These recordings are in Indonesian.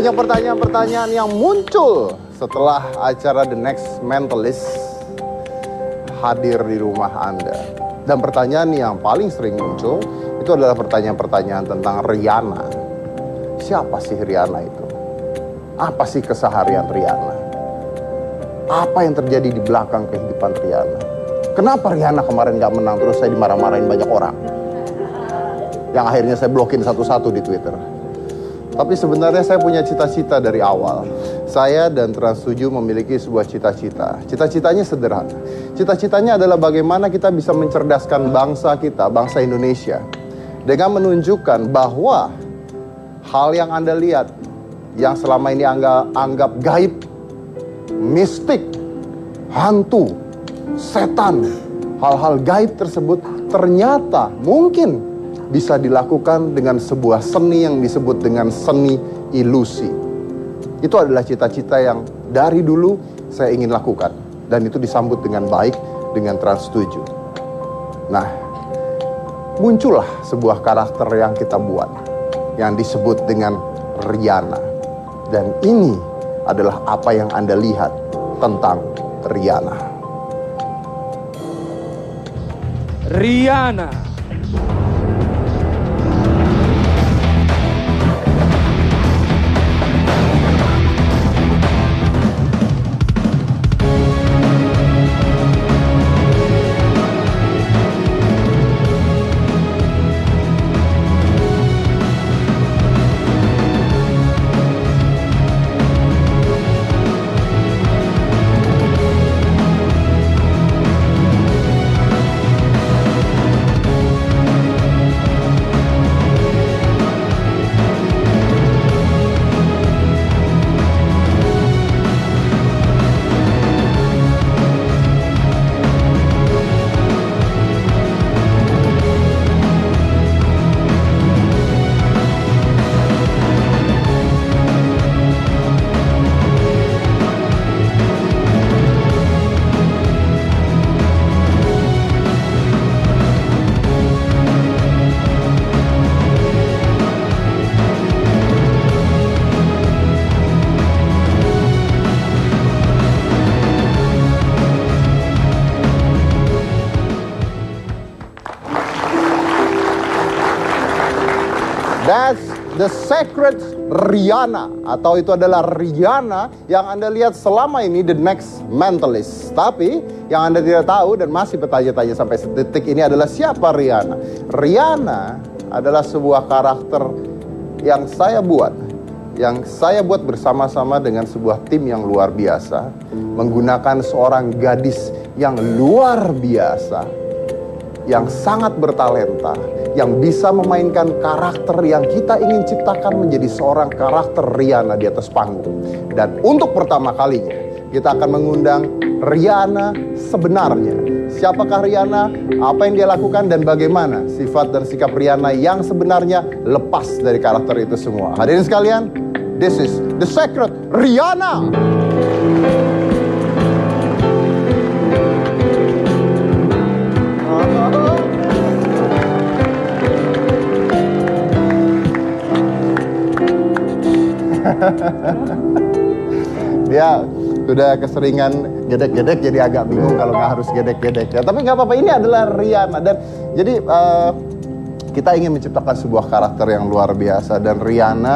Banyak pertanyaan-pertanyaan yang muncul setelah acara The Next Mentalist hadir di rumah Anda. Dan pertanyaan yang paling sering muncul itu adalah pertanyaan-pertanyaan tentang Rihanna. Siapa sih Rihanna itu? Apa sih keseharian Rihanna? Apa yang terjadi di belakang kehidupan Rihanna? Kenapa Rihanna kemarin gak menang terus saya dimarah-marahin banyak orang? Yang akhirnya saya blokin satu-satu di Twitter. Tapi sebenarnya saya punya cita-cita dari awal. Saya dan Trans7 memiliki sebuah cita-cita. Cita-citanya sederhana. Cita-citanya adalah bagaimana kita bisa mencerdaskan bangsa kita, bangsa Indonesia. Dengan menunjukkan bahwa hal yang Anda lihat, yang selama ini anggap gaib, mistik, hantu, setan, hal-hal gaib tersebut ternyata mungkin bisa dilakukan dengan sebuah seni yang disebut dengan seni ilusi. Itu adalah cita-cita yang dari dulu saya ingin lakukan. Dan itu disambut dengan baik dengan Trans7. Nah, muncullah sebuah karakter yang kita buat, yang disebut dengan Rihanna. Dan ini adalah apa yang Anda lihat tentang Rihanna. Rihanna. That's the secret Rihanna. Atau itu adalah Rihanna yang Anda lihat selama ini The Next Mentalist. Tapi yang Anda tidak tahu dan masih bertanya-tanya sampai detik ini adalah siapa Rihanna. Rihanna adalah sebuah karakter yang saya buat. Yang saya buat bersama-sama dengan sebuah tim yang luar biasa. Menggunakan seorang gadis yang luar biasa. Yang sangat bertalenta. Yang bisa memainkan karakter yang kita ingin ciptakan menjadi seorang karakter Rihanna di atas panggung. Dan untuk pertama kalinya, kita akan mengundang Rihanna sebenarnya. Siapakah Rihanna, apa yang dia lakukan, dan bagaimana sifat dan sikap Rihanna yang sebenarnya lepas dari karakter itu semua. Hadirin sekalian, this is the secret Rihanna. Dia sudah keseringan gedek-gedek jadi agak bingung kalau nggak harus gedek-gedek ya. Tapi nggak apa-apa, ini adalah Rihanna. Dan jadi kita ingin menciptakan sebuah karakter yang luar biasa. Dan Rihanna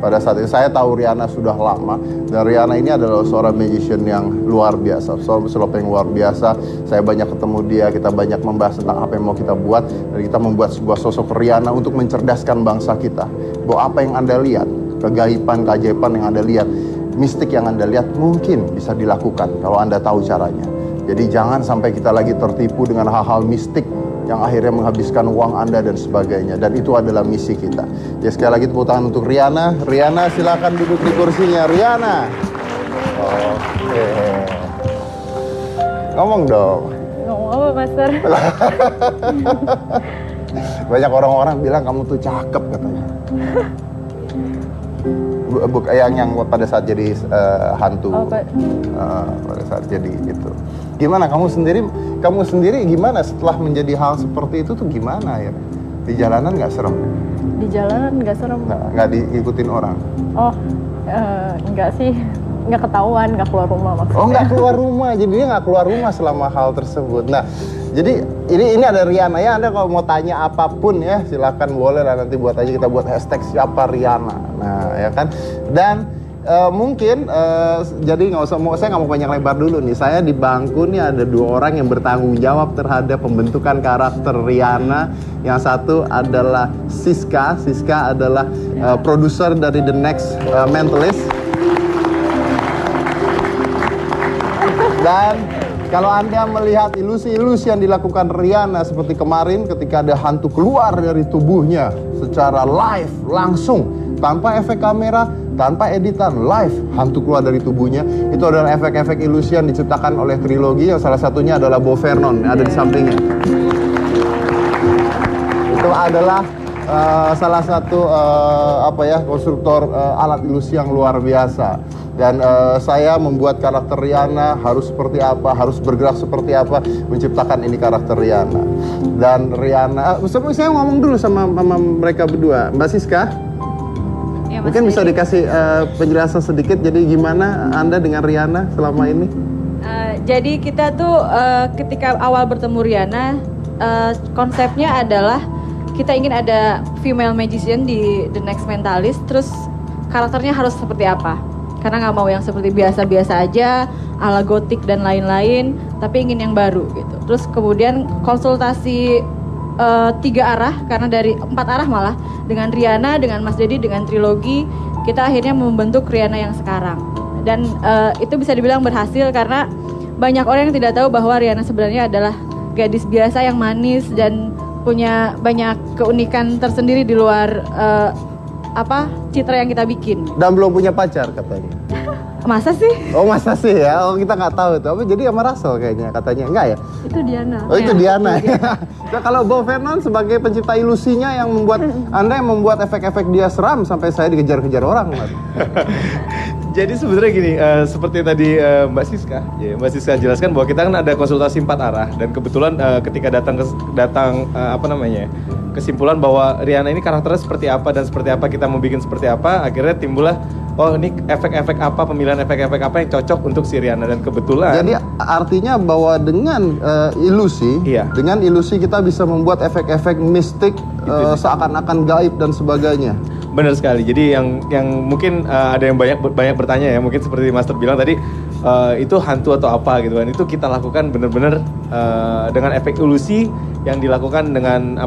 pada saat itu, saya tahu Rihanna sudah lama. Dan Rihanna ini adalah seorang magician yang luar biasa, seorang pesulap yang luar biasa. Saya banyak ketemu dia, kita banyak membahas tentang apa yang mau kita buat. Dan kita membuat sebuah sosok Rihanna untuk mencerdaskan bangsa kita. Bahwa apa yang Anda lihat, kegaiban, keajaiban yang Anda lihat, mistik yang Anda lihat mungkin bisa dilakukan kalau Anda tahu caranya. Jadi jangan sampai kita lagi tertipu dengan hal-hal mistik yang akhirnya menghabiskan uang Anda dan sebagainya. Dan itu adalah misi kita. Ya, sekali lagi tepuk tangan untuk Rihanna. Rihanna silakan duduk di kursinya. Rihanna. Oke. Ngomong dong. Ngomong apa, Master? Banyak orang-orang bilang kamu tuh cakep katanya. Yang pada saat jadi hantu, pada saat jadi itu. Gimana kamu sendiri gimana setelah menjadi hal seperti itu tuh gimana ya? Di jalanan nggak serem? Di jalanan nggak serem. Nggak diikutin orang? Oh, Enggak sih, nggak ketahuan, nggak keluar rumah maksudnya. Oh, nggak keluar rumah, jadi dia nggak keluar rumah selama hal tersebut. Nah, jadi ini ada Rihanna ya. Anda kalau mau tanya apapun ya, silakan boleh lah, nanti buat aja, kita buat hashtag siapa Rihanna. Nah, ya kan. Dan mungkin jadi saya nggak mau panjang lebar dulu nih. Saya di bangku nih ada 2 orang yang bertanggung jawab terhadap pembentukan karakter Rihanna. Yang satu adalah Siska. Siska adalah produser dari The Next Mentalist. Dan kalau Anda melihat ilusi-ilusi yang dilakukan Rihanna seperti kemarin ketika ada hantu keluar dari tubuhnya secara live, langsung, tanpa efek kamera, tanpa editan, live, hantu keluar dari tubuhnya. Itu adalah efek-efek ilusi yang diciptakan oleh Trilogi, yang salah satunya adalah Bo Vernon, yang ada di sampingnya. Itu adalah salah satu konstruktor alat ilusi yang luar biasa. Dan saya membuat karakter Rihanna harus seperti apa, harus bergerak seperti apa, menciptakan ini karakter Rihanna. Dan Rihanna, saya ngomong dulu sama mereka berdua. Mbak Siska, ya, mungkin bisa dikasih penjelasan sedikit, jadi gimana Anda dengan Rihanna selama ini? Jadi kita tuh ketika awal bertemu Rihanna, konsepnya adalah kita ingin ada female magician di The Next Mentalist, terus karakternya harus seperti apa? Karena nggak mau yang seperti biasa-biasa aja, ala gotik dan lain-lain, tapi ingin yang baru gitu. Terus kemudian konsultasi 3 arah, karena dari 4 arah malah, dengan Rihanna, dengan Mas Dedi, dengan Trilogi, kita akhirnya membentuk Rihanna yang sekarang. Dan itu bisa dibilang berhasil karena banyak orang yang tidak tahu bahwa Rihanna sebenarnya adalah gadis biasa yang manis dan punya banyak keunikan tersendiri di luar citra yang kita bikin. Dan belum punya pacar katanya. Masa sih? Oh, masa sih ya? Oh, kita nggak tahu itu. Tapi jadi sama Russell kayaknya katanya. Enggak ya? Itu Diana. Oh, itu Diana. Nah, kalau Bo Vernon sebagai pencipta ilusinya yang membuat Anda yang membuat efek-efek dia seram sampai saya dikejar-kejar orang. Jadi sebenarnya gini, seperti tadi Mbak Siska jelaskan bahwa kita kan ada konsultasi 4 arah, dan kebetulan ketika datang kesimpulan bahwa Rihanna ini karakternya seperti apa dan seperti apa kita mau bikin seperti apa, akhirnya timbullah ini efek-efek apa, pemilihan efek-efek apa yang cocok untuk si Rihanna. Dan kebetulan jadi artinya bahwa dengan ilusi, dengan ilusi kita bisa membuat efek-efek mistik, seakan-akan gaib dan sebagainya. Benar sekali. Jadi yang mungkin ada yang banyak bertanya ya, mungkin seperti Master bilang tadi, itu hantu atau apa gitu kan. Itu kita lakukan benar-benar dengan efek ilusi yang dilakukan dengan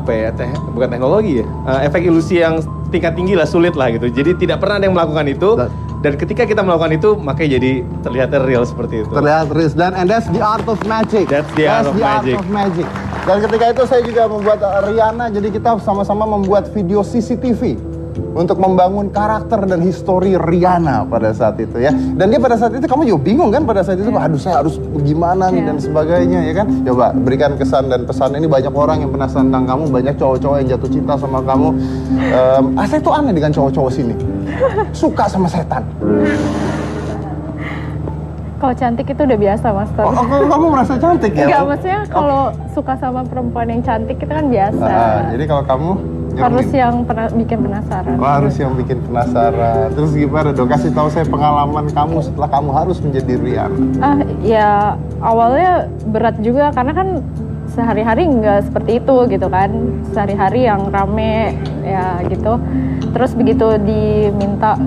bukan teknologi ya, efek ilusi yang tingkat tinggi lah, sulit lah gitu. Jadi tidak pernah ada yang melakukan itu, dan ketika kita melakukan itu makanya jadi terlihat real seperti itu. Terlihat real, and that's the art of magic. That's the art of magic. Dan ketika itu saya juga membuat Rihanna, jadi kita sama-sama membuat video CCTV untuk membangun karakter dan histori Rihanna pada saat itu ya. Dan dia pada saat itu, kamu juga bingung kan pada saat itu, aduh saya harus gimana nih dan sebagainya ya kan. Coba berikan kesan dan pesan, ini banyak orang yang penasaran tentang kamu, banyak cowok-cowok yang jatuh cinta sama kamu. Saya tuh aneh dengan cowok-cowok sini, suka sama setan. Kalau cantik itu udah biasa, Master. Oh, kamu merasa cantik ya? Enggak, maksudnya kalau suka sama perempuan yang cantik itu kan biasa. Jadi kalau kamu harus yang bikin penasaran. Oh, harus yang bikin penasaran. Terus gimana dong? Kasih tahu saya pengalaman kamu setelah kamu harus menjadi Rihanna. Ya awalnya berat juga karena kan sehari-hari nggak seperti itu gitu kan. Sehari-hari yang rame ya gitu. Terus begitu diminta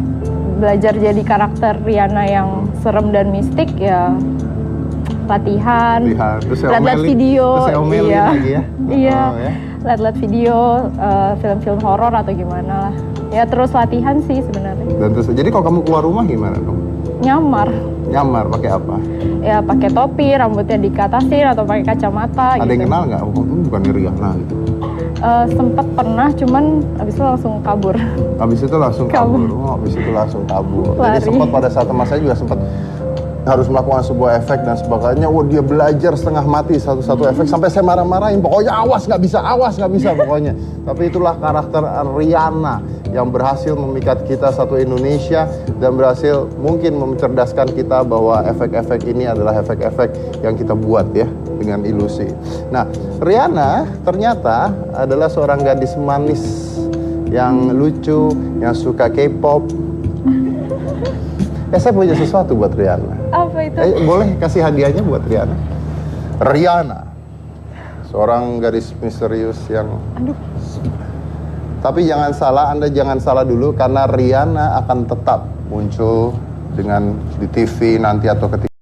belajar jadi karakter Rihanna yang serem dan mistik ya latihan. Lihat video. Terus saya omelin lagi ya. Iya. Lihat video, film-film horor atau gimana lah. Ya terus latihan sih sebenarnya. Dan terus, jadi kalau kamu keluar rumah gimana dong? Nyamar pakai apa? Ya pakai topi, rambutnya dikatasin atau pakai kacamata. Ada yang kenal nggak? Bukan Rihanna gitu. Sempet pernah, cuman abis itu langsung kabur. Abis itu langsung kabur. Jadi sempat pada saat teman saya juga sempat harus melakukan sebuah efek dan sebagainya. Dia belajar setengah mati satu-satu efek sampai saya marah-marahin. Pokoknya awas nggak bisa pokoknya. Tapi itulah karakter Rihanna yang berhasil memikat kita satu Indonesia dan berhasil mungkin mencerdaskan kita bahwa efek-efek ini adalah efek-efek yang kita buat ya dengan ilusi. Nah, Rihanna ternyata adalah seorang gadis manis yang lucu, yang suka K-pop. Saya punya sesuatu buat Rihanna. Apa itu? Boleh kasih hadiahnya buat Rihanna? Rihanna, seorang gadis misterius yang... Tapi jangan salah, Anda jangan salah dulu karena Rihanna akan tetap muncul dengan di TV nanti atau ketika